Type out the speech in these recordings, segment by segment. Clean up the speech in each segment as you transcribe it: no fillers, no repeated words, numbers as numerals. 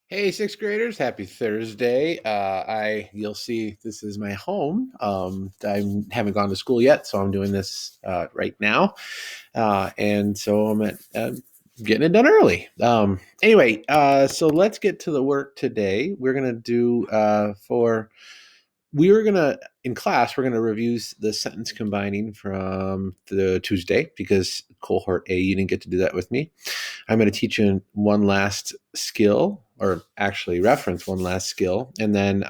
Hey, sixth graders, happy Thursday. You'll see this is my home. I haven't gone to school yet, so I'm doing this right now. And so getting it done early. So let's get to the work today. In class, we're going to review the sentence combining from the Tuesday because cohort A, you didn't get to do that with me. I'm going to teach you one last skill, or actually reference one last skill, and then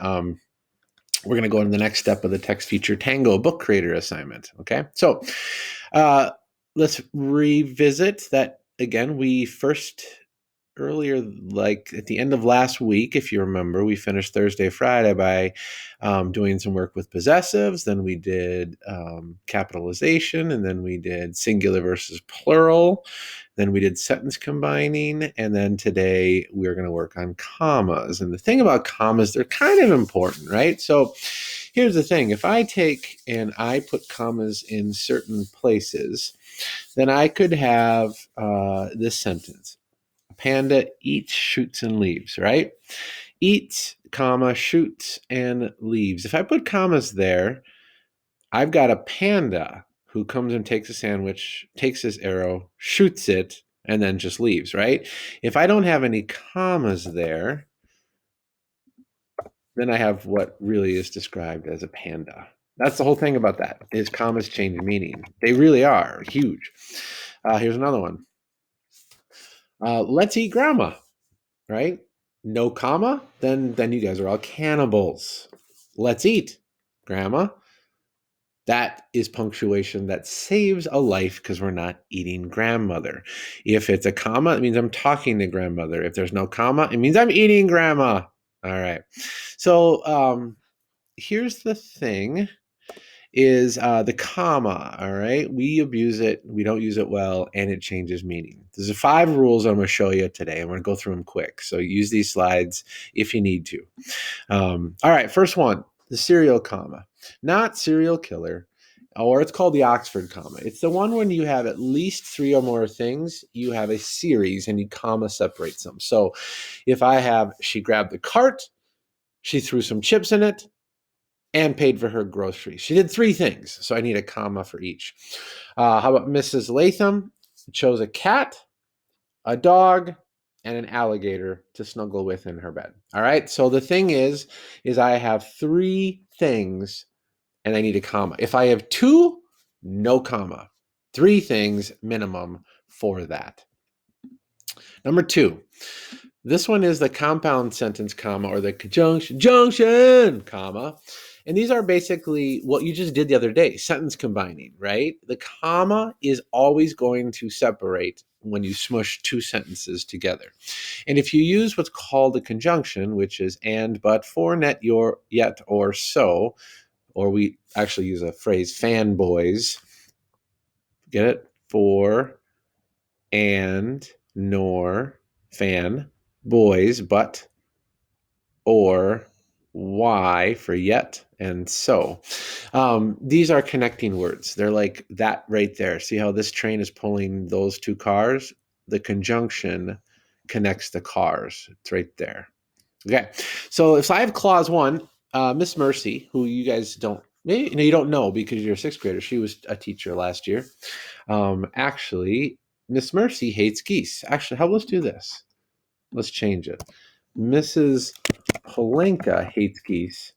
we're going to go into the next step of the text feature Tango book creator assignment. Okay, so uh, let's revisit that again. We first earlier, like at the end of last week, if you remember, we finished Thursday, Friday by doing some work with possessives. Then we did capitalization, and then we did singular versus plural. Then we did sentence combining, and then today we're going to work on commas. And the thing about commas, they're kind of important, right? So here's the thing. If I take and I put commas in certain places, then I could have this sentence. A panda eats, shoots, and leaves, right? Eats, comma, shoots, and leaves. If I put commas there, I've got a panda who comes and takes a sandwich, takes his arrow, shoots it, and then just leaves, right? If I don't have any commas there, then I have what really is described as a panda. That's the whole thing about that, is commas change meaning. They really are huge. Here's another one. Let's eat grandma, right? No comma, then you guys are all cannibals. Let's eat, grandma. That is punctuation that saves a life because we're not eating grandmother. If it's a comma, it means I'm talking to grandmother. If there's no comma, it means I'm eating grandma. All right. So here's the thing is the comma, all right? We abuse it, we don't use it well, and it changes meaning. There's 5 rules I'm going to show you today. I'm going to go through them quick. So use these slides if you need to. All right, first one, the serial comma. Not serial killer, or it's called the Oxford comma. It's the one when you have at least 3 or more things, you have a series and you comma separates them. So if I have, she grabbed the cart, she threw some chips in it, and paid for her groceries. She did 3 things, so I need a comma for each. How about Mrs. Latham chose a cat, a dog, and an alligator to snuggle with in her bed. All right. So the thing is I have 3 things and I need a comma. If I have 2, no comma. 3 things minimum for that. Number 2. This one is the compound sentence comma or the junction comma. And these are basically what you just did the other day, sentence combining, right? The comma is always going to separate when you smush 2 sentences together. And if you use what's called a conjunction, which is and, but, for, net, your, yet, or so, or we actually use a phrase, fanboys, get it? For, and, nor, fan, boys, but, or, why for yet, and so. These are connecting words. They're like that right there. See how this train is pulling those 2 cars? The conjunction connects the cars. It's right there. Okay. So if I have clause 1, Miss Mercy, who you guys don't, maybe you don't know because you're a 6th grader. She was a teacher last year. Actually, Miss Mercy hates geese. Actually, let's do this. Let's change it. Mrs. Polenka hates geese.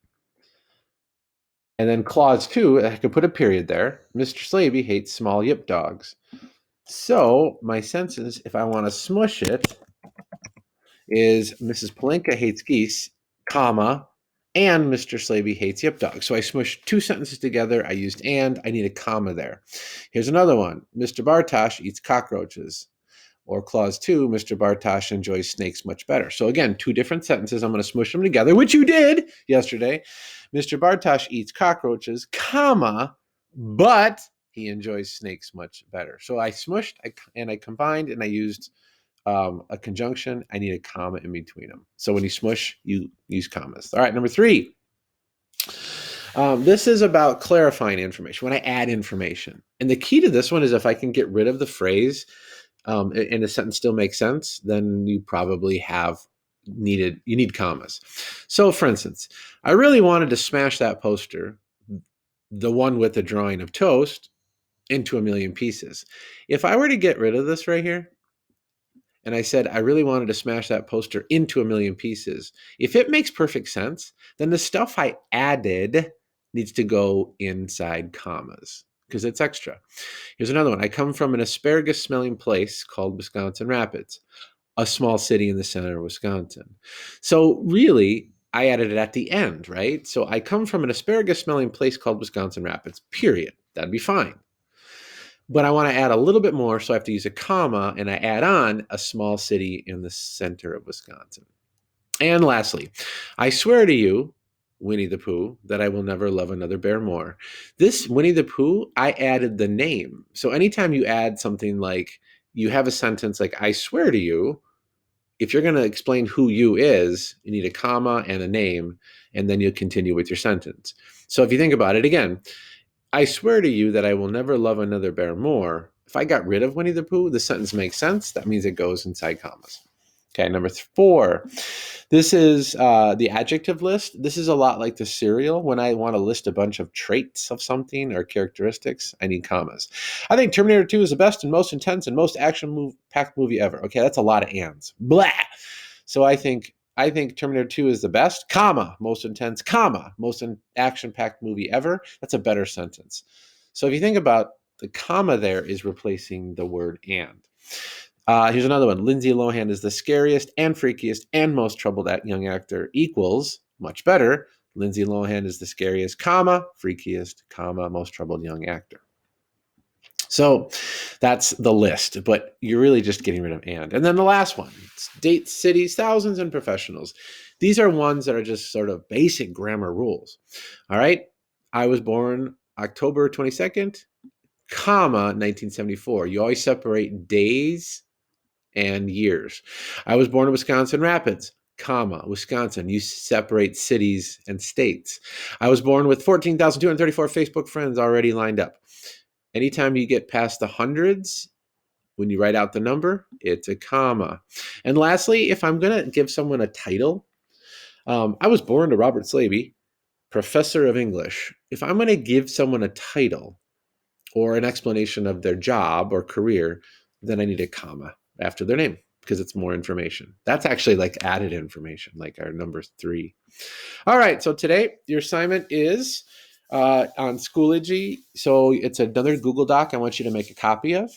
And then clause 2, I could put a period there. Mr. Slaby hates small yip dogs. So my sentence, if I want to smush it, is Mrs. Polenka hates geese, comma, and Mr. Slaby hates yip dogs. So I smushed 2 sentences together. I used and. I need a comma there. Here's another one. Mr. Bartosh eats cockroaches. Or clause 2, Mr. Bartosh enjoys snakes much better. So again, 2 different sentences. I'm going to smush them together, which you did yesterday. Mr. Bartosh eats cockroaches, comma, but he enjoys snakes much better. So I smushed and I combined and I used a conjunction. I need a comma in between them. So when you smush, you use commas. All right, number 3. This is about clarifying information, when I add information. And the key to this one is if I can get rid of the phrase and the sentence still makes sense, then you probably have you need commas. So for instance, I really wanted to smash that poster, the one with the drawing of toast, into a million pieces. If I were to get rid of this right here, and I said I really wanted to smash that poster into a million pieces, if it makes perfect sense, then the stuff I added needs to go inside commas because it's extra. Here's another one. I come from an asparagus smelling place called Wisconsin Rapids, a small city in the center of Wisconsin. So really, I added it at the end, right? So I come from an asparagus smelling place called Wisconsin Rapids, period. That'd be fine. But I want to add a little bit more, so I have to use a comma, and I add on a small city in the center of Wisconsin. And lastly, I swear to you, Winnie the Pooh, that I will never love another bear more. This Winnie the Pooh, I added the name. So anytime you add something like, you have a sentence like, I swear to you, if you're going to explain who you is, you need a comma and a name, and then you continue with your sentence. So if you think about it again, I swear to you that I will never love another bear more. If I got rid of Winnie the Pooh, the sentence makes sense. That means it goes inside commas. Okay, number 4. This is the adjective list. This is a lot like the serial. When I want to list a bunch of traits of something or characteristics, I need commas. I think Terminator 2 is the best and most intense and most action-packed movie ever. Okay, that's a lot of ands. Blah. So I think Terminator 2 is the best, comma, most intense, comma, most action-packed movie ever. That's a better sentence. So if you think about the comma there is replacing the word and. Here's another one. Lindsay Lohan is the scariest and freakiest and most troubled young actor equals, much better, Lindsay Lohan is the scariest, comma, freakiest, comma, most troubled young actor. So that's the list, but you're really just getting rid of and. And then the last one, dates, cities, thousands, and professionals. These are ones that are just sort of basic grammar rules. All right. I was born October 22nd, comma, 1974. You always separate days and years. I was born in Wisconsin Rapids, comma, Wisconsin. You separate cities and states. I was born with 14,234 Facebook friends already lined up. Anytime you get past the hundreds, when you write out the number, it's a comma. And lastly, if I'm going to give someone a title, I was born to Robert Slaby, professor of English. If I'm going to give someone a title or an explanation of their job or career, then I need a comma after their name because it's more information. That's actually like added information, like our number 3. All right, so today your assignment is on Schoology. So it's another Google Doc I want you to make a copy of.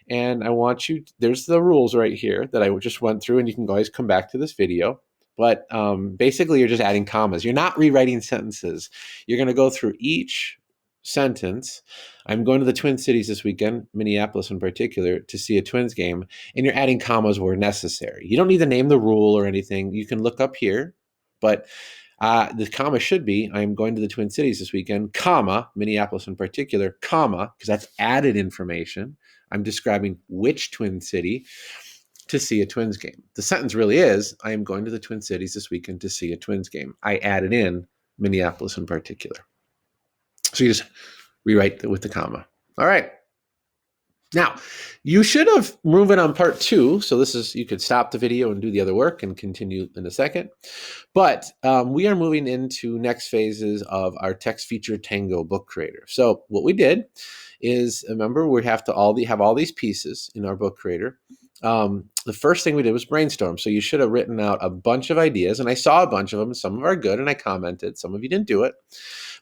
And I want you, there's the rules right here that I just went through, and you can always come back to this video. But basically, you're just adding commas. You're not rewriting sentences. You're going to go through each sentence. I'm going to the Twin Cities this weekend, Minneapolis in particular, to see a Twins game, and you're adding commas where necessary. You don't need to name the rule or anything. You can look up here, but the comma should be, I'm going to the Twin Cities this weekend, comma, Minneapolis in particular, comma, because that's added information. I'm describing which Twin City to see a Twins game. The sentence really is, I am going to the Twin Cities this weekend to see a Twins game. I added in Minneapolis in particular. So you just rewrite with the comma. All right. Now, you should have moved on part 2. So this is, you could stop the video and do the other work and continue in a second. But we are moving into next phases of our Text Feature Tango book creator. So what we did is, remember, we have to have all these pieces in our book creator. The first thing we did was brainstorm. So you should have written out a bunch of ideas, and I saw a bunch of them. Some of them are good, and I commented. Some of you didn't do it.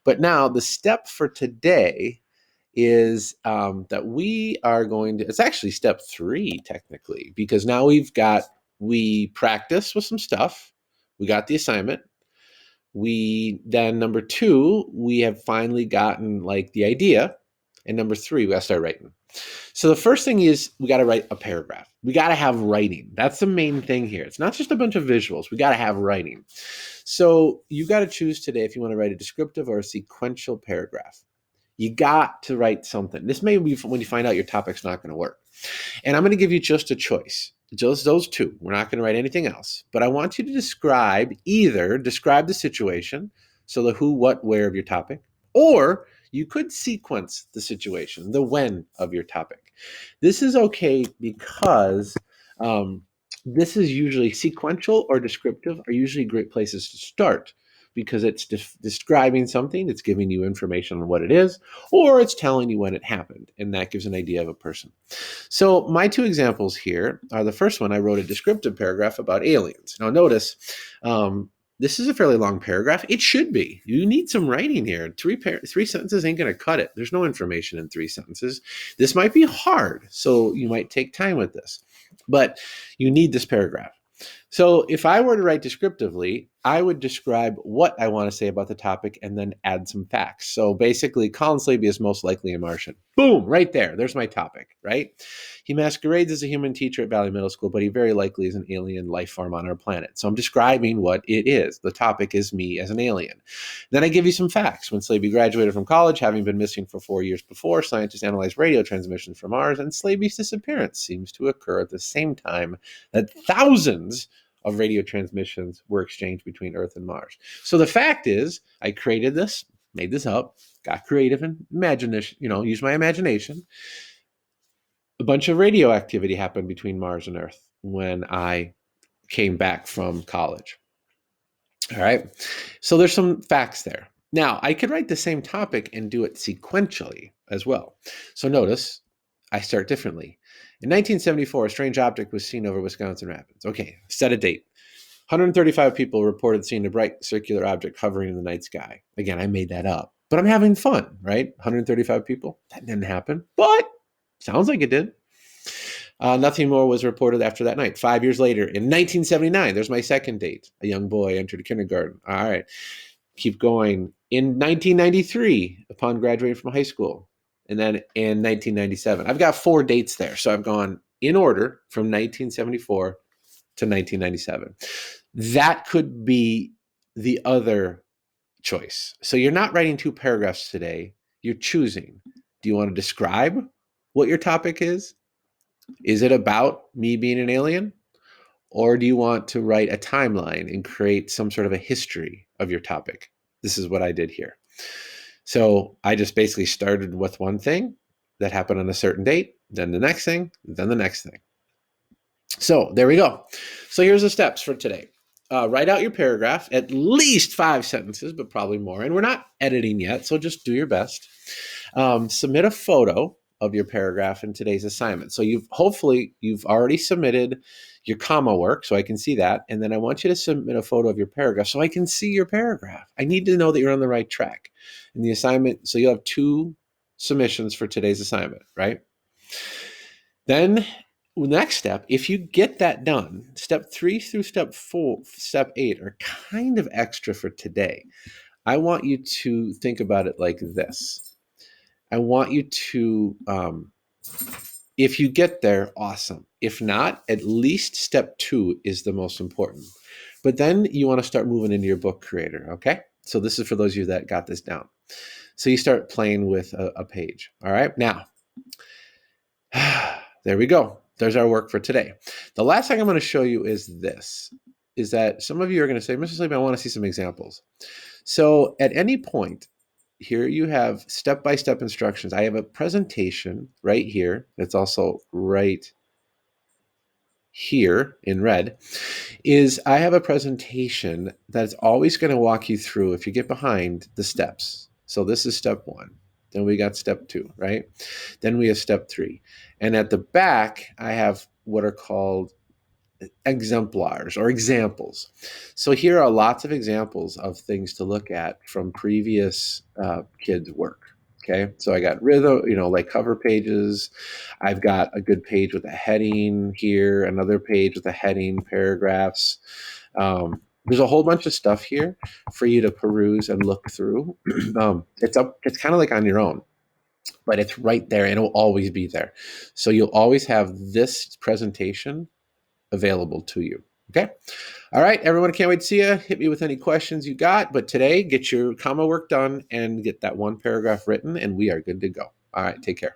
But now the step for today is that we are going to, it's actually step 3 technically, because now we practice with some stuff. We got the assignment. Then number 2, we have finally gotten like the idea. And number 3, we got to start writing. So the first thing is we got to write a paragraph. We got to have writing. That's the main thing here. It's not just a bunch of visuals. We got to have writing. So you got to choose today if you want to write a descriptive or a sequential paragraph. You got to write something. This may be when you find out your topic's not going to work. And I'm going to give you just a choice. Just those 2. We're not going to write anything else. But I want you to describe the situation, so the who, what, where of your topic, or you could sequence the situation, the when of your topic. This is okay because This is usually sequential or descriptive are usually great places to start because it's describing something, it's giving you information on what it is, or it's telling you when it happened, and that gives an idea of a person. So my two examples here are the first one, I wrote a descriptive paragraph about aliens. Now notice, this is a fairly long paragraph. It should be. You need some writing here. Three sentences ain't going to cut it. There's no information in 3 sentences. This might be hard, so you might take time with this. But you need this paragraph. So if I were to write descriptively, I would describe what I want to say about the topic and then add some facts. So basically, Colin Slaby is most likely a Martian. Boom, right there. There's my topic, right? He masquerades as a human teacher at Valley Middle School, but he very likely is an alien life form on our planet. So I'm describing what it is. The topic is me as an alien. Then I give you some facts. When Slaby graduated from college, having been missing for 4 years before, scientists analyzed radio transmissions from Mars, and Slaby's disappearance seems to occur at the same time that thousands of radio transmissions were exchanged between Earth and Mars. So the fact is, I created this, made this up, got creative and imagination, used my imagination. A bunch of radio activity happened between Mars and Earth when I came back from college. All right. So there's some facts there. Now, I could write the same topic and do it sequentially as well. So notice, I start differently. In 1974, a strange object was seen over Wisconsin Rapids. Okay, set a date. 135 people reported seeing a bright circular object hovering in the night sky. Again, I made that up, but I'm having fun, right? 135 people. That didn't happen, but sounds like it did. Nothing more was reported after that night. 5 years later, in 1979, there's my second date. A young boy entered kindergarten. All right, keep going. In 1993, upon graduating from high school, and then in 1997. I've got 4 dates there. So I've gone in order from 1974 to 1997. That could be the other choice. So you're not writing 2 paragraphs today. You're choosing. Do you want to describe what your topic is? Is it about me being an alien? Or do you want to write a timeline and create some sort of a history of your topic? This is what I did here. So I just basically started with one thing that happened on a certain date, then the next thing, then the next thing. So there we go. So here's the steps for today. Write out your paragraph, at least 5 sentences, but probably more. And we're not editing yet, so just do your best. Submit a photo of your paragraph in today's assignment. So hopefully you've already submitted your comma work, so I can see that. And then I want you to submit a photo of your paragraph so I can see your paragraph. I need to know that you're on the right track in the assignment. So you'll have 2 submissions for today's assignment, right? Then next step, if you get that done, step 3 through step 8 are kind of extra for today. I want you to think about it like this. I want you to, if you get there, awesome. If not, at least step 2 is the most important. But then you want to start moving into your book creator, okay? So this is for those of you that got this down. So you start playing with a page, all right? Now, there we go. There's our work for today. The last thing I'm going to show you is this, is that some of you are going to say, Mr. Slaby, I want to see some examples. So at any point, here you have step-by-step instructions. I have a presentation right here. That's also right here in red. I have a presentation that's always going to walk you through, if you get behind, the steps. So this is step 1. Then we got step 2, right? Then we have step 3. And at the back, I have what are called exemplars or examples. So here are lots of examples of things to look at from previous kids' work. Okay, so I got rhythm, like cover pages. I've got a good page with a heading here, another page with a heading, paragraphs. There's a whole bunch of stuff here for you to peruse and look through. It's kind of like on your own, but it's right there and it'll always be there. So you'll always have this presentation available to you. Okay. All right, everyone. Can't wait to see you. Hit me with any questions you got. But today, get your comma work done and get that 1 paragraph written, and we are good to go. All right. Take care.